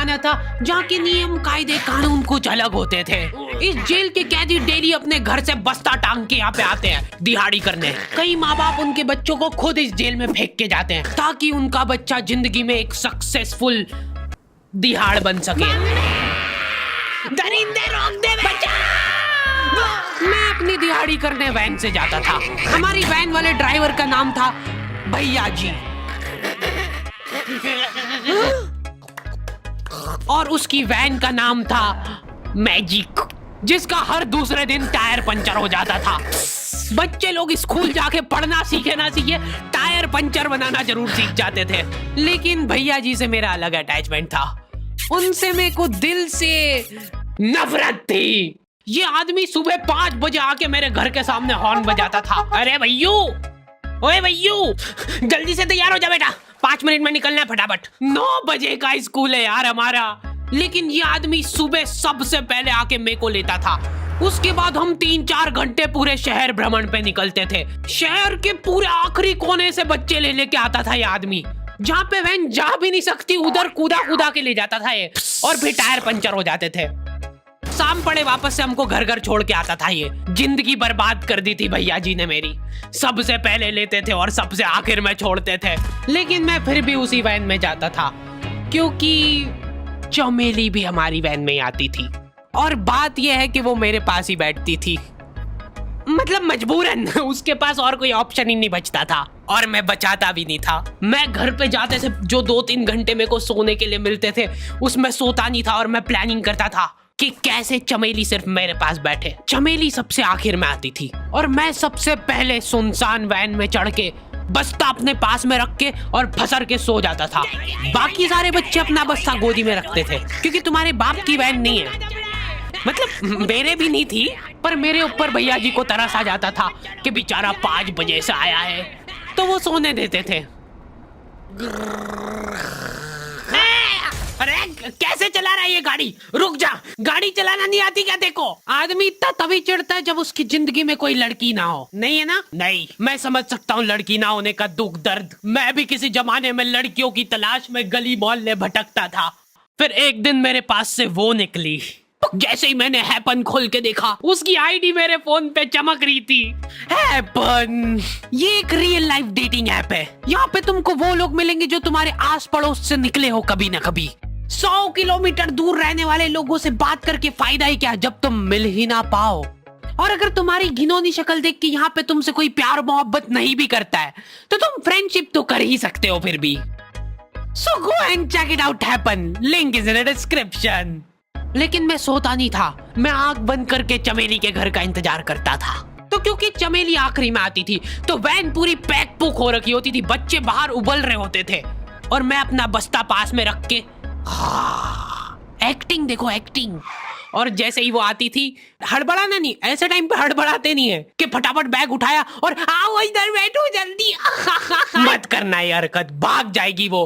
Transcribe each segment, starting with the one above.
जमाना था जहाँ के नियम कायदे कानून कुछ अलग होते थे। इस जेल के कैदी डेली अपने घर से बस्ता टांग के यहाँ पे आते हैं दिहाड़ी करने। कई माँ बाप उनके बच्चों को खुद इस जेल में फेंक के जाते हैं ताकि उनका बच्चा जिंदगी में एक सक्सेसफुल दिहाड़ बन सके। दरिंदे रोक दे बच्चा। मैं अपनी दिहाड़ी करने वैन से जाता था। हमारी वैन वाले ड्राइवर का नाम था भैया जी और उसकी वैन का नाम था मैजिक, जिसका हर दूसरे दिन टायर पंचर हो जाता था। बच्चे लोग स्कूल जाके पढ़ना सीखे ना सीखे टायर पंचर बनाना जरूर सीख जाते थे। लेकिन भैया जी से मेरा अलग अटैचमेंट था। उनसे मेरे को दिल से नफरत थी। ये आदमी सुबह 5 बजे आके मेरे घर के सामने हॉर्न बजाता था। अरे भैयू, ओए भैयू, जल्दी से तैयार हो जा बेटा, 5 मिनट में निकलना है फटाफट। 9 बजे का स्कूल है यार हमारा। लेकिन ये आदमी सुबह सबसे पहले आके मेरे को लेता था। उसके बाद हम 3-4 घंटे पूरे शहर भ्रमण पे निकलते थे। शहर के पूरे आखिरी कोने से बच्चे ले लेके आता था ये आदमी। जहाँ पे वैन जा भी नहीं सकती उधर कूदा कूदा के ले जाता था ये, और फिर टायर पंचर हो जाते थे। शाम पड़े वापस से हमको घर घर छोड़ के आता था ये। जिंदगी बर्बाद कर दी थी भैया जी ने मेरी। सबसे पहले लेते थे और सबसे आखिर में छोड़ते थे। लेकिन मैं फिर भी उसी वैन में जाता था क्योंकि चमेली भी हमारी वैन में आती थी। और बात यह है कि वो मेरे पास ही बैठती थी, मतलब मजबूरन। उसके पास और कोई ऑप्शन ही नहीं बचता था और मैं बचाता भी नहीं था। मैं घर पे जाते से जो 2-3 घंटे मेरे को सोने के लिए मिलते थे उसमें सोता नहीं था और मैं प्लानिंग करता था कि कैसे चमेली सिर्फ मेरे पास बैठे। चमेली सबसे आखिर में आती थी और मैं सबसे पहले सुनसान वैन में चढ़ के बस्ता अपने पास में रख के और फसर के सो जाता था। बाकी सारे बच्चे अपना बस्ता गोदी में रखते थे क्योंकि तुम्हारे बाप की वैन नहीं है, मतलब मेरे भी नहीं थी, पर मेरे ऊपर भैया जी को तरस आ जाता था कि बेचारा 5 बजे से आया है, तो वो सोने देते थे। अरे कैसे चला रहा है ये गाड़ी? रुक जा, गाड़ी चलाना नहीं आती क्या? देखो, आदमी इतना तभी चिढ़ता है जब उसकी जिंदगी में कोई लड़की ना हो। नहीं है ना? नहीं, मैं समझ सकता हूँ लड़की ना होने का दुख दर्द। मैं भी किसी जमाने में लड़कियों की तलाश में गली मोहल्ले भटकता था। फिर एक दिन मेरे पास से वो निकली। जैसे ही मैंने हैपन खोल के देखा उसकी आईडी मेरे फोन पे चमक रही थी। हैपन ये एक रियल लाइफ डेटिंग ऐप है। यहाँ पे तुमको वो लोग मिलेंगे जो तुम्हारे आस पड़ोस से निकले हो कभी ना कभी। 100 किलोमीटर दूर रहने वाले लोगों से बात करके फायदा ही क्या जब तुम मिल ही ना पाओ। और अगर तुम्हारी घिनौनी शक्ल देख के यहाँ पे तुमसे कोई प्यार मोहब्बत नहीं भी करता है तो तुम फ्रेंडशिप तो कर ही सकते हो फिर भी। So go and check it out happen. Link is in the description. लेकिन मैं सोता नहीं था। मैं आंख बंद करके चमेली के घर का इंतजार करता था। तो क्योंकि चमेली आखिरी में आती थी तो वैन पूरी पैक पुक हो रखी होती थी, बच्चे बाहर उबल रहे होते थे और मैं अपना बस्ता पास में रख के एक्टिंग देखो एक्टिंग। और जैसे ही वो आती थी, हड़बड़ाना नहीं, ऐसे टाइम पे हड़बड़ाते नहीं है कि फटाफट बैग उठाया और आओ इधर बैठो जल्दी। मत करना ये हरकत, भाग जाएगी वो।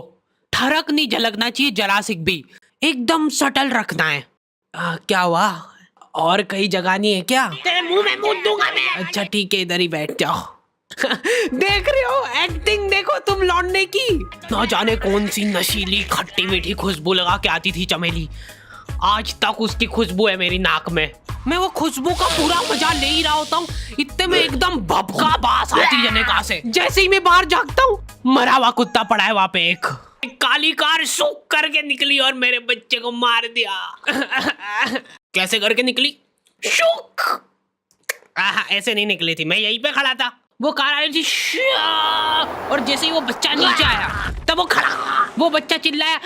ठरक नहीं झलकना चाहिए जरा सिक भी, एकदम सटल रखना है। क्या हुआ? और कहीं जगह नहीं है क्या? तेरे मुंह में मूत दूंगा मैं। अच्छा ठीक है, इधर ही बैठ जाओ। देख रहे हो एक्टिंग देखो तुम लौंडे की। ना जाने कौन सी नशीली खट्टी मीठी खुशबू लगा के आती थी चमेली। आज तक उसकी खुशबू है मेरी नाक में। मैं वो खुशबू का पूरा मजा ले ही रहा होता हूँ, इतने में एकदम भभका बास आती है निकाह से। जैसे ही मैं बाहर झांकता हूँ, मरा हुआ कुत्ता पड़ा है वहाँ पे। एक काली कार सूख करके निकली और मेरे बच्चे को मार दिया। कैसे करके निकली? शूक। ऐसे नहीं निकली थी, मैं यहीं पे खड़ा था, वो कार आई थी और जैसे ही वो बच्चा नीचे आया तब वो खड़ा, वो बच्चा चिल्लाया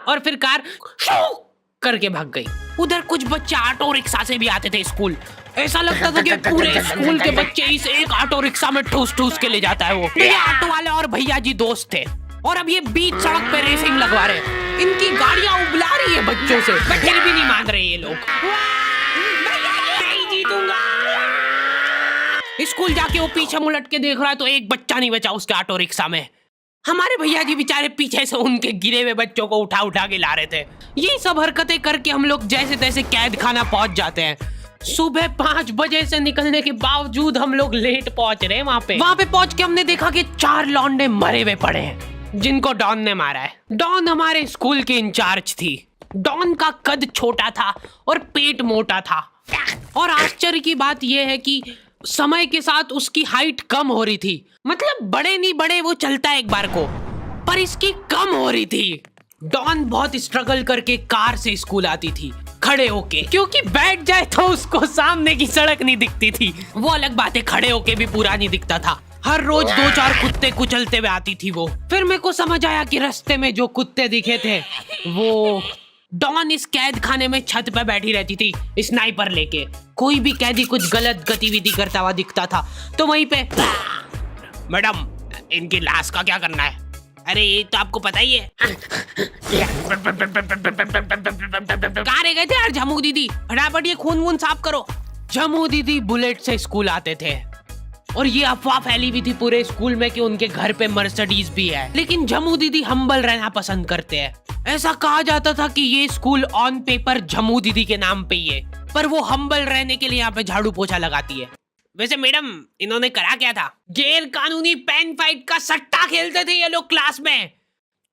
और फिर कार शूक करके भाग गई। उधर कुछ बच्चे ऑटो रिक्शा से भी आते थे स्कूल। ऐसा लगता था कि पूरे स्कूल के बच्चे इस एक ऑटो रिक्शा में ठूस ठूस के ले जाता है वो। ये ऑटो वाले और भैया जी दोस्त थे और अब ये बीच सड़क पे रेसिंग लगवा रहे हैं। इनकी गाड़ियां उबला रही है बच्चों से, पर फिर भी नहीं मान रहे ये लोग। नहीं जीतूंगा। स्कूल जाके वो पीछे मुलट के देख रहा है तो एक बच्चा नहीं बचा उसके ऑटो रिक्शा में। हमारे भैया जी बेचारे पीछे से उनके गिरे हुए बच्चों को उठा उठा के ला रहे थे। ये सब हरकतें करके हम लोग जैसे तैसे कैद खाना पहुंच जाते हैं। सुबह 5 बजे से निकलने के बावजूद हम लोग लेट पहुंच रहे हैं। वहाँ पे पहुंच के हमने देखा कि 4 लौंडे मरे हुए पड़े हैं। जिनको डॉन ने मारा है। डॉन हमारे स्कूल की इंचार्ज थी। डॉन का कद छोटा था और पेट मोटा था, और आश्चर्य की बात यह है कि समय के साथ उसकी हाइट कम हो रही थी। मतलब बड़े नहीं बड़े वो चलता एक बार को, पर इसकी कम हो रही थी। डॉन बहुत स्ट्रगल करके कार से स्कूल आती थी खड़े होके, क्योंकि बैठ जाए तो उसको सामने की सड़क नहीं दिखती थी। वो अलग बात है, खड़े होके भी पूरा नहीं दिखता था। हर रोज 2-4 कुत्ते कुचलते हुए आती थी वो। फिर मेरे को समझ आया कि रास्ते में जो कुत्ते दिखे थे वो डॉन इस कैद खाने में छत पे बैठी रहती थी स्नाइपर लेके। कोई भी कैदी कुछ गलत गतिविधि करता हुआ दिखता था तो वहीं पे, मैडम इनकी लाश का क्या करना है? अरे ये तो आपको पता ही है। कहाँ रह गए थे यार झमू दीदी, फटाफट ये खून वून साफ करो। झमू दीदी बुलेट से स्कूल आते थे और ये अफवाह फैली हुई थी पूरे स्कूल में कि उनके घर पे मर्सिडीज भी है, लेकिन झमू दीदी हम्बल रहना पसंद करते हैं। ऐसा कहा जाता था कि ये स्कूल ऑन पेपर झमू दीदी के नाम पे ही है, पर वो हम्बल रहने के लिए यहाँ पे झाड़ू पोछा लगाती है। वैसे मैडम इन्होंने करा क्या था? गैर कानूनी पेन फाइट का सट्टा खेलते थे ये लोग क्लास में।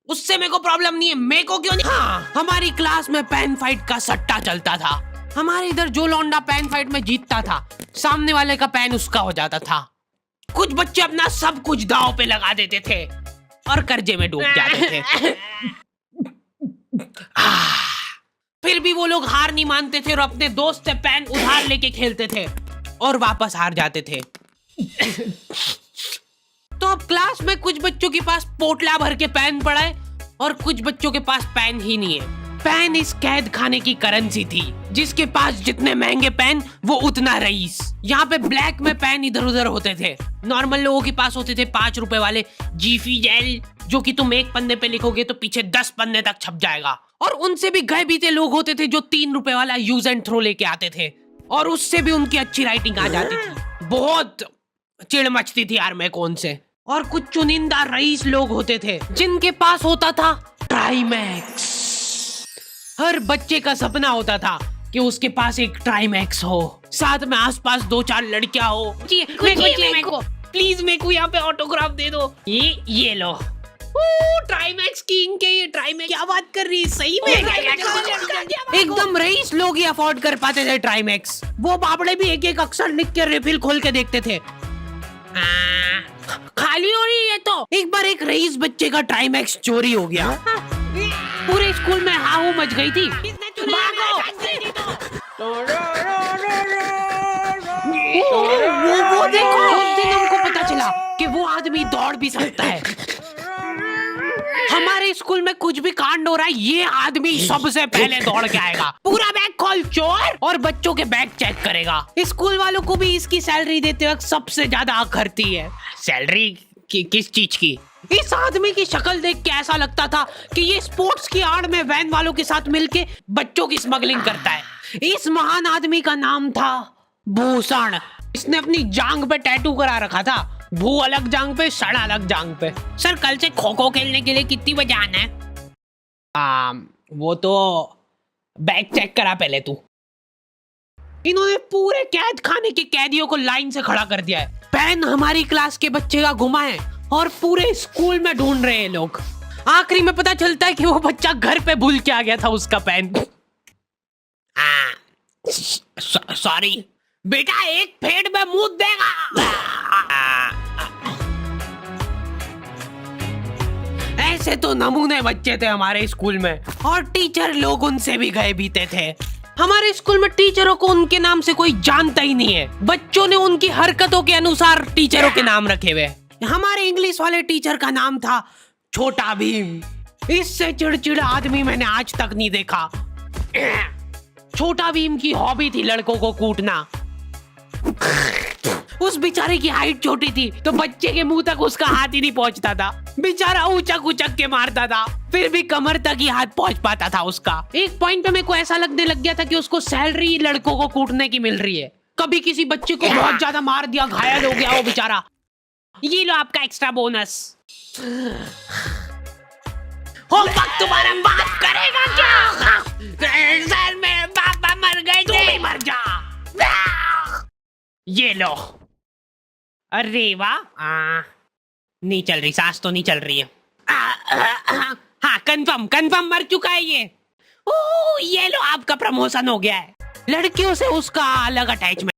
उससे मेरे को प्रॉब्लम नहीं है, मेरे को क्यों नहीं? हाँ, हमारी क्लास में पेन फाइट का सट्टा चलता था। हमारे इधर जो लौंडा पेन फाइट में जीतता था, सामने वाले का पेन उसका हो जाता था। कुछ बच्चे अपना सब कुछ दांव पे लगा देते थे और कर्जे में डूब जाते थे। फिर भी वो लोग हार नहीं मानते थे और अपने दोस्त से पेन उधार लेके खेलते थे और वापस हार जाते थे। तो अब क्लास में कुछ बच्चों के पास पोटला भर के पेन पड़ा है और कुछ बच्चों के पास पेन ही नहीं है। पेन इस कैद खाने की करेंसी थी, जिसके पास जितने महंगे पेन वो उतना रईस। यहाँ पे ब्लैक में पेन इधर उधर होते थे। नॉर्मल लोगों के पास होते थे 5 रुपए वाले जीफी जेल, जो कि तुम एक पन्ने पे लिखोगे तो पीछे 10 पन्ने तक छप जाएगा। और उनसे भी गए बीते लोग होते थे जो 3 रुपए वाला यूज एंड थ्रो लेके आते थे और उससे भी उनकी अच्छी राइटिंग आ जाती थी। बहुत चिढ़ मचती थी यार मैं कौन से। और कुछ चुनिंदा रईस लोग होते थे जिनके पास होता था ट्राईमैक्स। हर बच्चे का सपना होता था कि उसके पास एक ट्राईमैक्स हो, साथ में आसपास 2-4 लड़कियां हो। मेरे को प्लीज मेरे को यहाँ पे ऑटोग्राफ दे दो। ये लो ट्राईमैक्स किंग के, ये ट्राईमैक्स क्या बात कर रही है? सही में एकदम रईस लोग ही अफोर्ड कर पाते थे ट्राईमैक्स। वो बाबड़े भी एक एक अक्षर लिख के रिफिल खोल के देखते थे। खाली हो रही है तो एक बार एक रईस बच्चे का ट्राईमैक्स चोरी हो गया। पूरे स्कूल में हाहू मच गई थी। वो देखो, उस दिन हमको पता चला कि वो आदमी दौड़ भी सकता है। हमारे स्कूल में कुछ भी कांड हो रहा है, ये आदमी सबसे पहले दौड़ के आएगा, पूरा बैग खोल चोर, और बच्चों के बैग चेक करेगा। स्कूल वालों को भी इसकी सैलरी देते वक्त सबसे ज्यादा आखरती है। सैलरी किस चीज की? इस आदमी की शक्ल देख के ऐसा लगता था कि ये स्पोर्ट्स की आड़ में वैन वालों के साथ मिलके बच्चों की स्मगलिंग करता है। इस महान आदमी का नाम था भूषण। इसने अपनी जांग पे टैटू करा रखा था, भू अलग जांग पे, सड़ अलग जांग पे। सर कल से खो खो खेलने के लिए कितनी बजे आना है? वो तो बैग चेक करा पहले तू। इन्होंने पूरे कैद खाने के कैदियों को लाइन से खड़ा कर दिया है। पेन हमारी क्लास के बच्चे का गुमा है और पूरे स्कूल में ढूंढ रहे हैं लोग। आखिरी में पता चलता है कि वो बच्चा घर पे भूल के आ गया था उसका पेन। सॉरी बेटा, एक फेट में मुंह देगा। ऐसे तो नमूने बच्चे थे हमारे स्कूल में, और टीचर लोग उनसे भी गए बीते थे। हमारे स्कूल में टीचरों को उनके नाम से कोई जानता ही नहीं है। बच्चों ने उनकी हरकतों के अनुसार टीचरों के नाम रखे हुए। हमारे इंग्लिश वाले टीचर का नाम था छोटा भीम। इससे चिड़चिड़ा आदमी मैंने आज तक नहीं देखा। छोटा भीम की हॉबी थी लड़कों को कूटना। उस बेचारे की हाइट छोटी थी तो बच्चे के मुंह तक उसका हाथ ही नहीं पहुंचता था। बेचारा उचक उचक के मारता था, फिर भी कमर तक ही हाथ पहुंच पाता था उसका। एक पॉइंट पे मेरे को ऐसा लगने लग गया था कि उसको सैलरी लड़कों को कूटने की मिल रही है। कभी किसी बच्चे को बहुत ज्यादा मार दिया, घायल हो गया वो बेचारा, ये लो आपका एक्स्ट्रा बोनस। होमवर्क तुम्हारा बाप करेगा क्या? सर मेरे पापा मर गए थे। तू भी मर जा। ये लो। अरे वाह, नहीं चल रही, सांस तो नहीं चल रही है। हाँ कंफर्म कंफर्म मर चुका है ये। ओह ये लो आपका प्रमोशन हो गया है। लड़कियों से उसका अलग अटैचमेंट